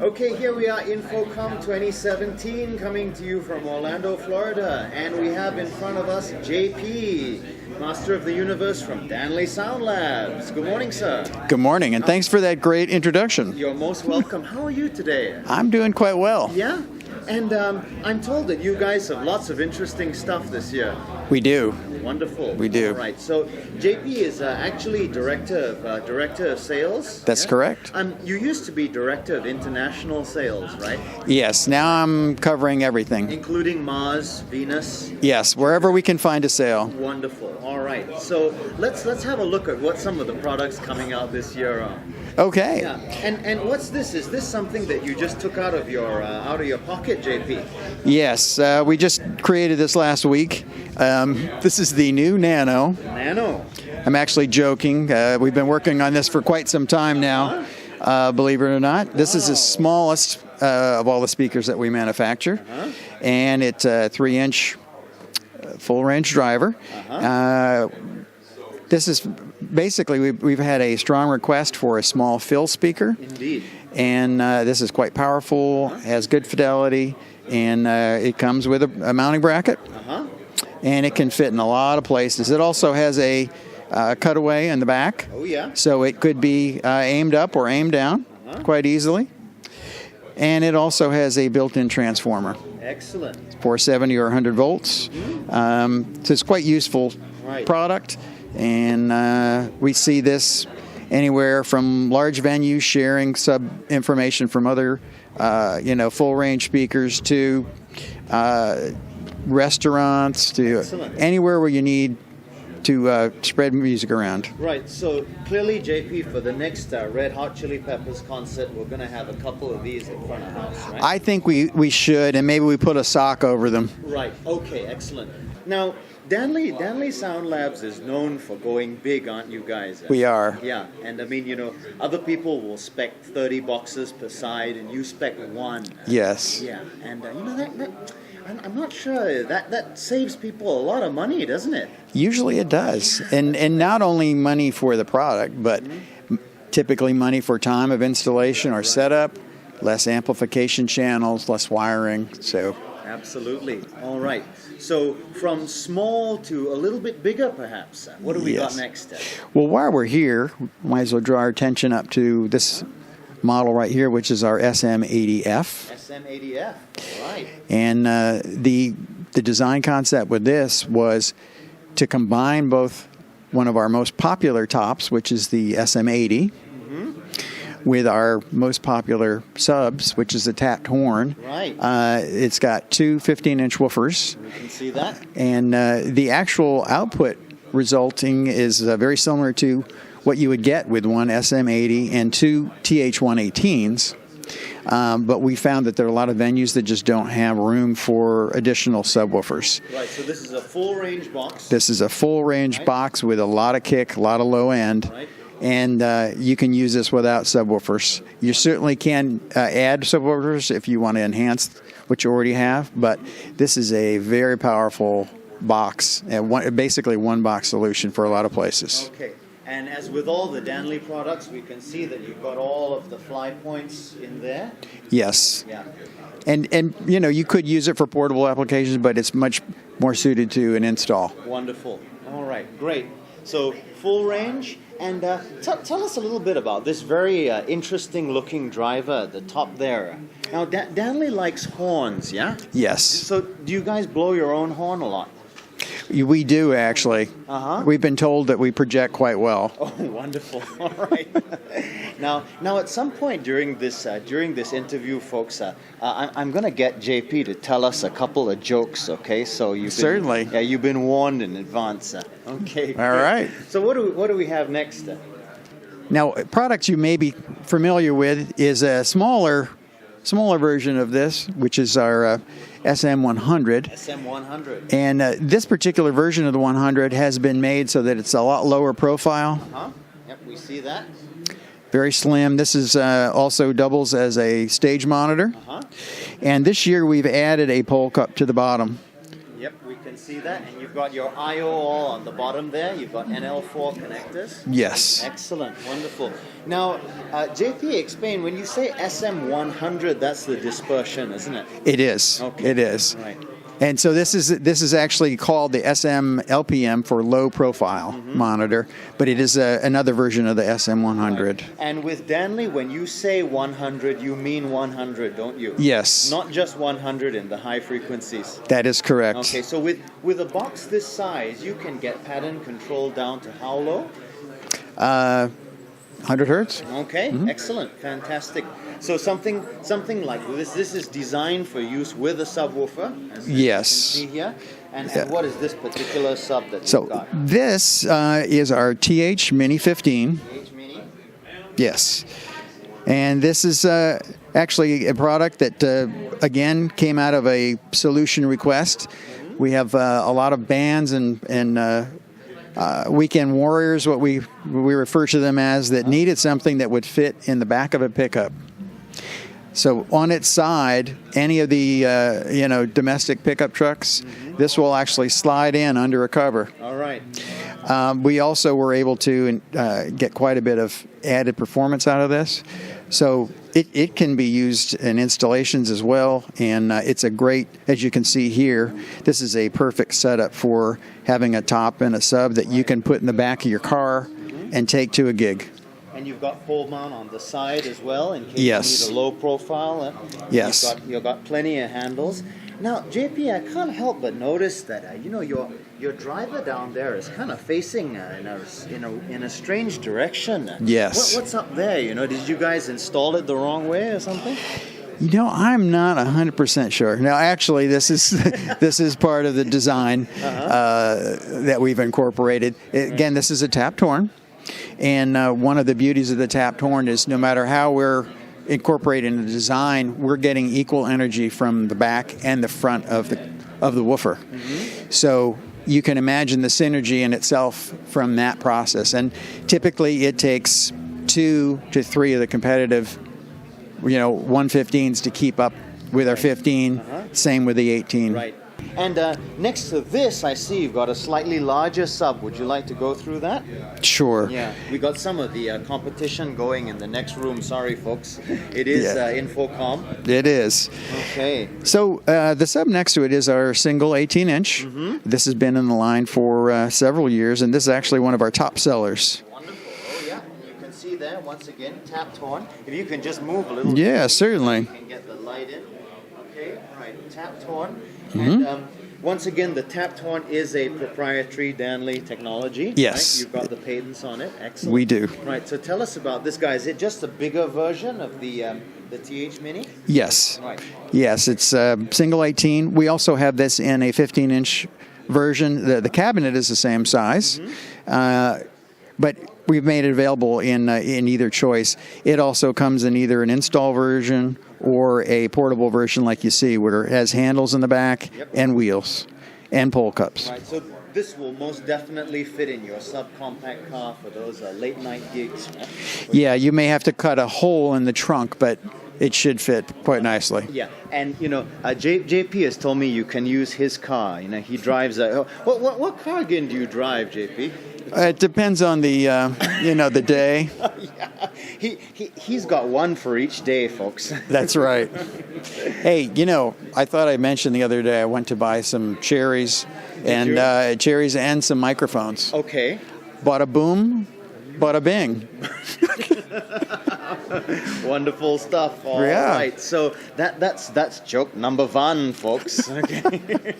Okay, here we are, InfoComm 2017, coming to you from Orlando, Florida. And we have in front of us JP, Master of the Universe from Danley Sound Labs. Good morning, sir. Good morning, and thanks for that great introduction. You're most welcome. How are you today? I'm doing quite well. Yeah? And I'm told that you guys have lots of interesting stuff this year. We do. Wonderful. We do. All right. So JP is actually director of sales. That's correct. You used to be director of international sales, right? Yes. Now I'm covering everything, including Mars, Venus. Yes, wherever we can find a sale. Wonderful. All right. So let's have a look at what some of the products coming out this year are. Okay. Yeah. And what's this? Is this something that you just took out of your pocket, JP? Yes. We just created this last week. This is the new Nano. Nano. I'm actually joking. We've been working on this for quite some time now, believe it or not. This is the smallest of all the speakers that we manufacture, and it's a 3-inch full-range driver. This is basically, we've had a strong request for a small fill speaker. Indeed. And this is quite powerful, has good fidelity, and it comes with a mounting bracket. And it can fit in a lot of places. It also has a cutaway in the back. Oh, yeah. So it could be aimed up or aimed down quite easily. And it also has a built-in transformer. Excellent. 470 or 100 volts. So it's quite useful product. And we see this anywhere from large venues sharing sub information from other, full-range speakers to restaurants to anywhere where you need to spread music around. Right, so clearly, JP, for the next Red Hot Chili Peppers concert, we're going to have a couple of these in front of house, right? I think we should, and maybe we put a sock over them. Right, okay, excellent. Now, Danley Sound Labs is known for going big, aren't you guys? We are. Yeah, and I mean, other people will spec 30 boxes per side, and you spec one. Yes. Yeah, and that I'm not sure that saves people a lot of money, doesn't it? Usually it does, and not only money for the product, but typically money for time of installation or setup, less amplification channels, less wiring. So. Absolutely. All right. So from small to a little bit bigger, perhaps. What do we got next? Well, while we're here, might as well draw our attention up to this model right here, which is our SM80F. SM80F, right. And the design concept with this was to combine both one of our most popular tops, which is the SM80, with our most popular subs, which is the tapped horn. Right. It's got two 15-inch woofers. We can see that. And the actual output resulting is very similar to what you would get with one SM80 and two TH118s. But we found that there are a lot of venues that just don't have room for additional subwoofers. Right, so this is a full-range box. This is a full-range box with a lot of kick, a lot of low end. Right. And you can use this without subwoofers. You certainly can add subwoofers if you want to enhance what you already have, but this is a very powerful box, basically one-box solution for a lot of places. Okay. And as with all the Danley products, we can see that you've got all of the fly points in there. Yes. Yeah. And you could use it for portable applications, but it's much more suited to an install. Wonderful. All right, great. So full range. And tell us a little bit about this very interesting-looking driver at the top there. Now, Danley likes horns, yeah? Yes. So do you guys blow your own horn a lot? We do, actually. We've been told that we project quite well. Oh, wonderful. All right. Now, at some point during this interview, folks, I'm going to get JP to tell us a couple of jokes, okay? So Certainly. Yeah, you've been warned in advance. Okay. All right. So what do we have next? Now, products you may be familiar with is a smaller version of this, which is our SM100. SM100. And this particular version of the 100 has been made so that it's a lot lower profile. Yep, we see that. Very slim. This is also doubles as a stage monitor. And this year we've added a pole cup to the bottom. Yep, we can see that. And you've got your I/O all on the bottom there. You've got NL4 connectors. Yes. Excellent, wonderful. Now, JP, explain, when you say SM100, that's the dispersion, isn't it? It is. Okay. It is. Right. And so this is actually called the SM LPM for low profile monitor, but it is another version of the SM100. Right. And with Danley, when you say 100, you mean 100, don't you? Yes. Not just 100 in the high frequencies. That is correct. Okay, so with a box this size, you can get pattern control down to how low? 100 hertz. Okay, excellent, fantastic. So something like this. This is designed for use with a subwoofer. As Yes. you can see here. And what is this particular sub that So you've got? this is our TH Mini 15. H Mini. Yes. And this is actually a product that, again, came out of a solution request. We have a lot of bands and weekend warriors, what we refer to them as, that needed something that would fit in the back of a pickup. So on its side, any of the domestic pickup trucks, this will actually slide in under a cover. All right. We also were able to get quite a bit of added performance out of this. So it can be used in installations as well, and it's a great, as you can see here, this is a perfect setup for having a top and a sub that you can put in the back of your car and take to a gig. And you've got pole mount on the side as well, in case Yes. you need a low profile. Yes. You've got plenty of handles. Now, JP, I can't help but notice that your driver down there is kind of facing in a strange direction. Yes. What's up there? Did you guys install it the wrong way or something? I'm not 100% sure. Now, actually, this is part of the design that we've incorporated. Again, this is a tapped horn. And one of the beauties of the tapped horn is no matter how we're incorporating the design, we're getting equal energy from the back and the front of the woofer. So you can imagine the synergy in itself from that process. And typically it takes 2 to 3 of the competitive 115s to keep up with our 15. Same with the 18. Right. And next to this, I see you've got a slightly larger sub. Would you like to go through that? Sure. Yeah, we got some of the competition going in the next room. Sorry, folks. It is infocomm. It is. Okay. So the sub next to it is our single 18-inch. This has been in the line for several years, and this is actually one of our top sellers. Wonderful. Oh, yeah. You can see there, once again, tapped horn. If you can just move a little Yeah, bit. certainly. You can get the light in. Okay, right. Tapped horn. And once again, the tapped horn is a proprietary Danley technology. Yes. Right? You've got the patents on it. Excellent. We do. Right. So tell us about this guy. Is it just a bigger version of the TH Mini? Yes. Right. Yes, it's single 18. We also have this in a 15-inch version. The cabinet is the same size, but we've made it available in either choice. It also comes in either an install version or a portable version like you see, where it has handles in the back and wheels and pole cups. Right, so this will most definitely fit in your subcompact car for those late night gigs. Right? Yeah, you may have to cut a hole in the trunk, but it should fit quite nicely. Yeah, and JP has told me you can use his car. He drives a. What car again do you drive, JP? It depends on the the day. Yeah. He's got one for each day, folks. That's right. Hey, I thought I mentioned the other day I went to buy some cherries and some microphones. Okay. Bada boom, bada bing. Wonderful stuff. All right. So that's joke number 1, folks. Okay. Okay.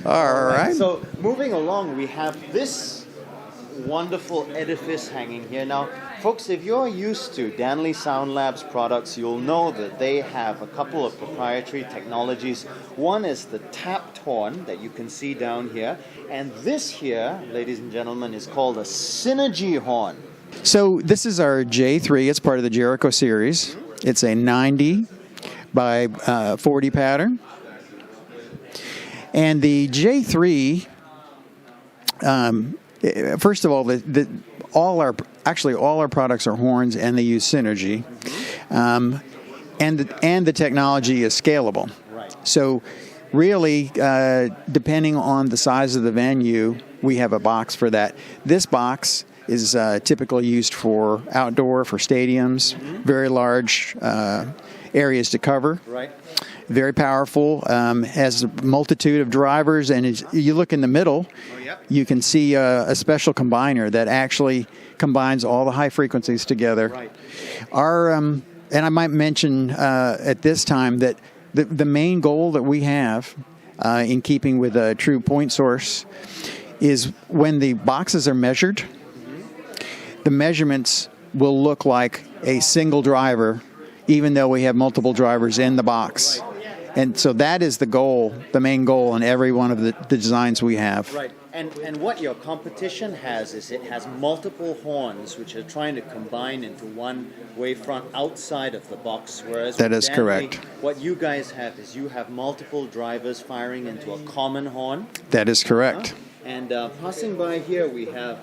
All right. So moving along, we have this wonderful edifice hanging here. Now, folks, if you're used to Danley Sound Labs products, you'll know that they have a couple of proprietary technologies. One is the tapped horn that you can see down here. And this here, ladies and gentlemen, is called a synergy horn. So this is our J3. It's part of the Jericho series. It's a 90 by 40 pattern. And the J3, first of all, all our products are horns, and they use synergy, and the technology is scalable. Right. So really, depending on the size of the venue, we have a box for that. This box is typically used for outdoor, for stadiums, very large areas to cover. Right. Very powerful, has a multitude of drivers, and as you look in the middle, you can see a special combiner that actually combines all the high frequencies together. Right. Our and I might mention at this time that the main goal that we have in keeping with a true point source is when the boxes are measured, the measurements will look like a single driver, even though we have multiple drivers in the box. And so that is the goal, the main goal in every one of the designs we have. Right. And what your competition has is it has multiple horns which are trying to combine into one wavefront outside of the box, whereas That with is Danley, correct. what you guys have is you have multiple drivers firing into a common horn. That is correct. And passing by here, we have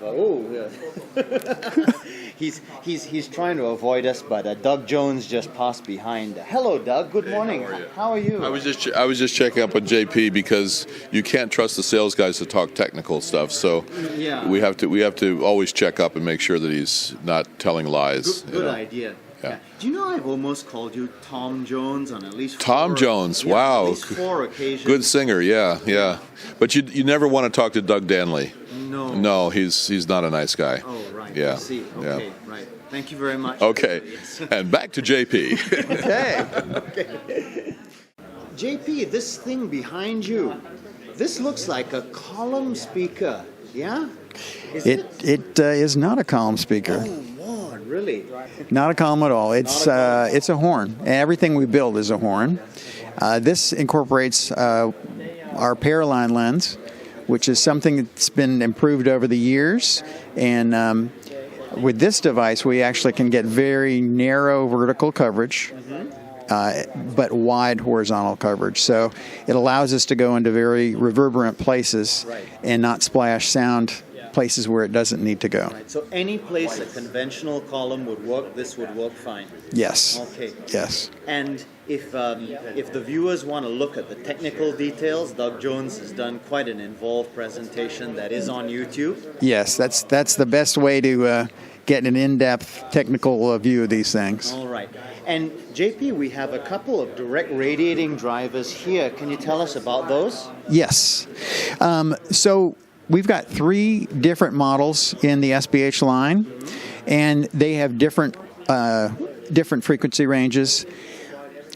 he's trying to avoid us, but Doug Jones just passed behind. Hello, Doug. Good morning. How are you? I was just checking up with JP because you can't trust the sales guys to talk technical stuff. So Yeah. we have to always check up and make sure that he's not telling lies. Good idea. Yeah. Do you know I've almost called you Tom Jones on at least Tom Jones, wow. at least 4 occasions. Good singer, yeah. But you never want to talk to Doug Danley. No. No, he's not a nice guy. Oh, right. Yeah. I see. Okay, right. Thank you very much. Okay. And back to JP. Okay. JP, this thing behind you, this looks like a column speaker. Yeah? It is not a column speaker. Oh, Lord, really? Not a column at all. It's a horn. Everything we build is a horn. This incorporates our Paraline lens, which is something that's been improved over the years. And with this device, we actually can get very narrow vertical coverage, but wide horizontal coverage. So it allows us to go into very reverberant places and not splash sound places where it doesn't need to go. Right. So any place a conventional column would work, this would work fine. Yes. Okay. Yes. And if the viewers want to look at the technical details, Doug Jones has done quite an involved presentation that is on YouTube. Yes, that's the best way to get an in-depth technical view of these things. All right. And JP, we have a couple of direct radiating drivers here. Can you tell us about those? Yes. So we've got 3 different models in the SBH line, and they have different frequency ranges.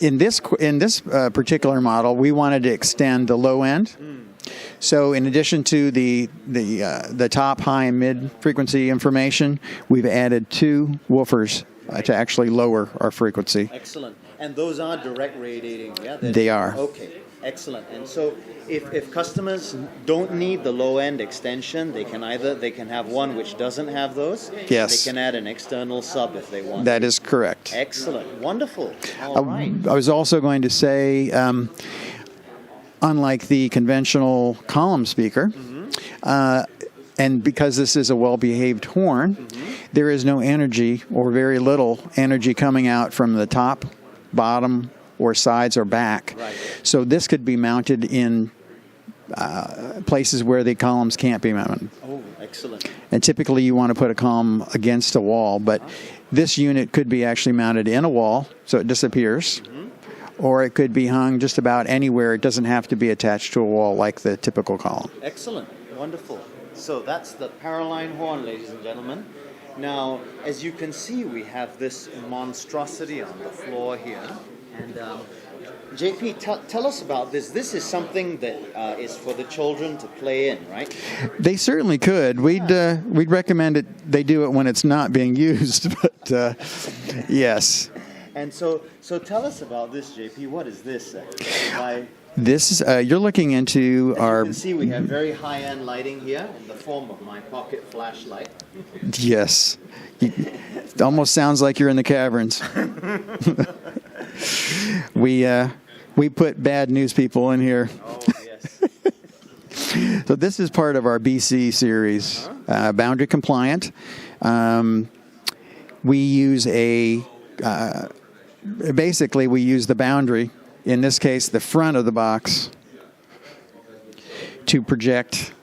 In this particular model, we wanted to extend the low end. So in addition to the top, high, and mid frequency information, we've added 2 woofers to actually lower our frequency. Excellent. And those are direct radiating, yeah? They are. Okay, excellent. And so if customers don't need the low end extension, they can have one which doesn't have those. Yes. They can add an external sub if they want. That is correct. Excellent. Wonderful. All right. I was also going to say, unlike the conventional column speaker, and because this is a well-behaved horn, there is no energy or very little energy coming out from the top, bottom, or sides or back. Right. So this could be mounted in places where the columns can't be mounted. Oh, excellent. And typically you want to put a column against a wall, but this unit could be actually mounted in a wall, so it disappears. Or it could be hung just about anywhere. It doesn't have to be attached to a wall like the typical column. Excellent. Wonderful. So that's the Paraline horn, ladies and gentlemen. Now, as you can see, we have this monstrosity on the floor here. And JP, tell us about this. This is something that is for the children to play in, right? They certainly could. We'd recommend it. They do it when it's not being used, but yes. And so tell us about this, JP. What is this? This is you're looking into As our. you can see, we have very high-end lighting here in the form of my pocket flashlight. Yes, it almost sounds like you're in the caverns. We put bad news people in here. Oh yes. So this is part of our BC series, boundary compliant. We use basically we use the boundary, in this case the front of the box, to project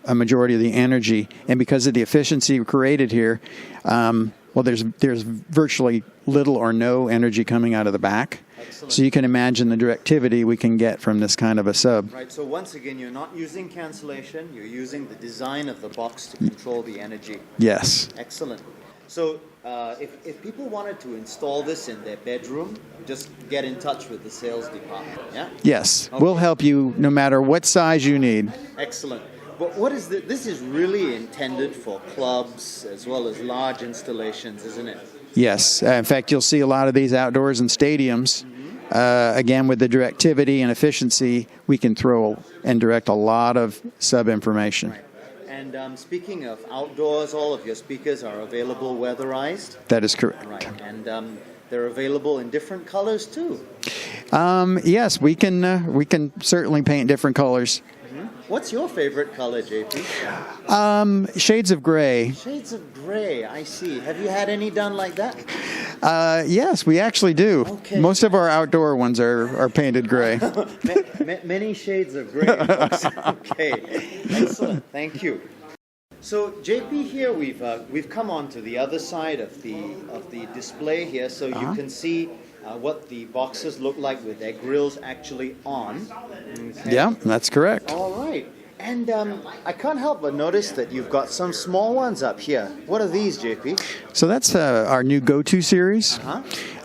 a majority of the energy. And because of the efficiency created here, well, there's virtually little or no energy coming out of the back. Excellent. So you can imagine the directivity we can get from this kind of a sub. Right, so once again, you're not using cancellation, you're using the design of the box to control the energy. Yes. Excellent. So if people wanted to install this in their bedroom, just get in touch with the sales department, yeah? Yes. Okay. We'll help you no matter what size you need. Excellent. But what is this is really intended for clubs as well as large installations, isn't it? Yes. In fact, you'll see a lot of these outdoors in stadiums. Again, with the directivity and efficiency, we can throw and direct a lot of sub information. Right. And speaking of outdoors, all of your speakers are available weatherized. That is correct. Right. And they're available in different colors too. Yes, we can certainly paint different colors. What's your favorite color, JP? Shades of gray. Shades of gray, I see. Have you had any done like that? Yes, we actually do. Okay. Most of our outdoor ones are painted gray. Many shades of gray. Folks. Okay, excellent. Thank you. So JP, here we've come on to the other side of the display here, so you can see what the boxes look like with their grills actually on. Okay. Yeah, that's correct. All right. And I can't help but notice that you've got some small ones up here. What are these, JP? So that's our new Go-To series.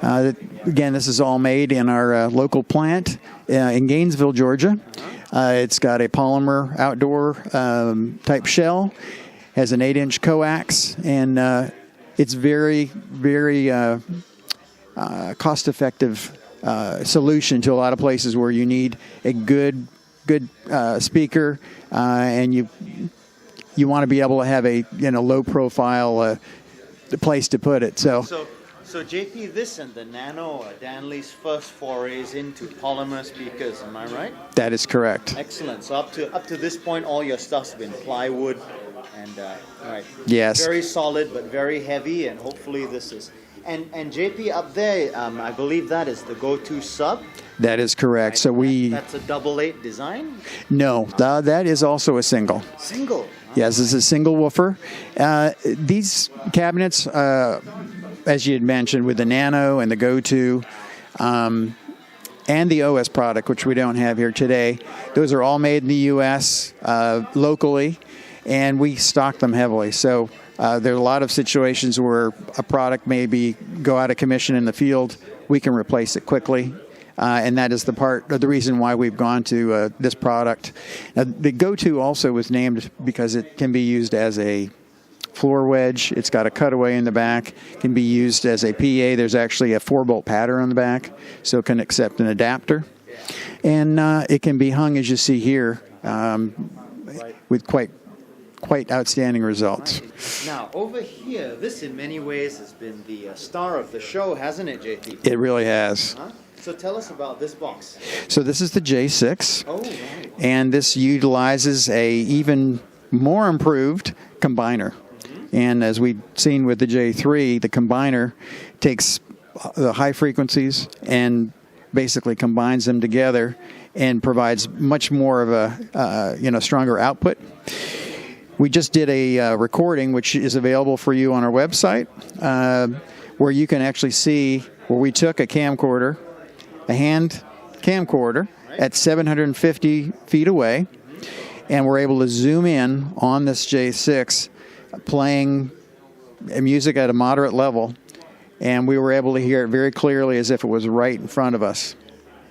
Again, this is all made in our local plant in Gainesville, Georgia. It's got a polymer outdoor type shell, has an 8-inch coax, and it's very, very cost-effective solution to a lot of places where you need a good speaker, and you want to be able to have a low profile place to put it. So JP, this and the Nano are Danley's first forays into polymer speakers. Am I right? that is correct. Excellent. So up to this point, all your stuff's been plywood, and right. Yes. Very solid, but very heavy, and hopefully this is. And JP, up there, I believe that is the Go-To Sub. That is correct. So That's a 888 design? No, that is also a single. Single? Yes, this is a single woofer. These cabinets, as you had mentioned, with the Nano and the Go-To, and the OS product, which we don't have here today, those are all made in the U.S. Locally, and we stock them heavily. So there are a lot of situations where a product may go out of commission in the field. We can replace it quickly. And that is the reason why we've gone to this product. Now, the Go-To also was named because it can be used as a floor wedge. It's got a cutaway in the back. It can be used as a PA. There's actually a 4-bolt pattern on the back, so it can accept an adapter. And it can be hung, as you see here, with quite outstanding results. Right. Now, over here, this in many ways has been the star of the show, hasn't it, JP? It really has. So tell us about this box. So this is the J6. Oh, right. And this utilizes a even more improved combiner. And as we've seen with the J3, the combiner takes the high frequencies and basically combines them together and provides much more of a stronger output. We just did a recording, which is available for you on our website, where you can actually see where we took a camcorder, a hand camcorder, at 750 feet away, and we're able to zoom in on this J6, playing music at a moderate level, and we were able to hear it very clearly as if it was right in front of us.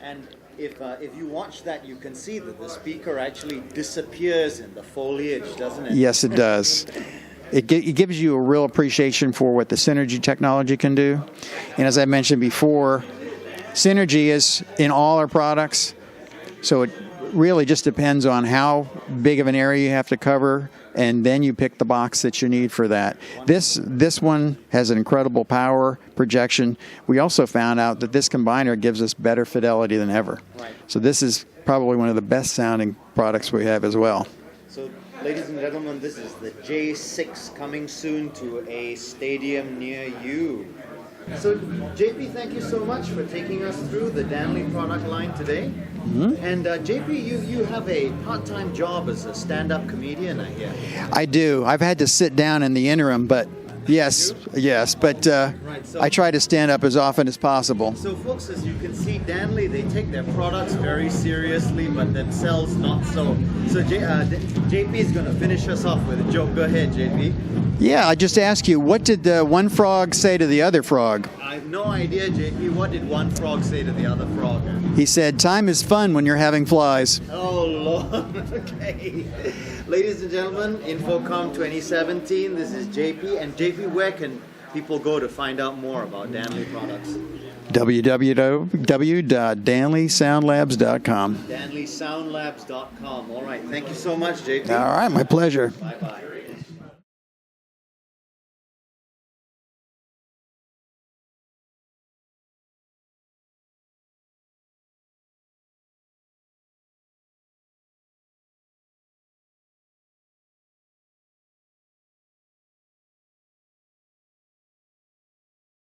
And if you watch that, you can see that the speaker actually disappears in the foliage, doesn't it? Yes, it does. It gives you a real appreciation for what the Synergy technology can do. And as I mentioned before, Synergy is in all our products, so it really just depends on how big of an area you have to cover, and then you pick the box that you need for that. This one has an incredible power projection. We also found out that this combiner gives us better fidelity than ever. Right. So this is probably one of the best sounding products we have as well. So, ladies and gentlemen, this is the J6 coming soon to a stadium near you. So, JP, thank you so much for taking us through the Danley product line today. And JP, you have a part-time job as a stand-up comedian, I hear. I do. I've had to sit down in the interim, but yes, but I try to stand up as often as possible. So, folks, as you can see, Danley, they take their products very seriously, but themselves not so. So, JP is going to finish us off with a joke. Go ahead, JP. Yeah, I just ask you, what did one frog say to the other frog? I have no idea, JP. What did one frog say to the other frog? He said, "Time is fun when you're having flies." Oh, Lord. Okay. Ladies and gentlemen, InfoComm 2017, this is JP. And JP, where can people go to find out more about Danley products? www.danleysoundlabs.com. DanleySoundLabs.com. All right. Thank you so much, JP. All right, my pleasure. Bye-bye.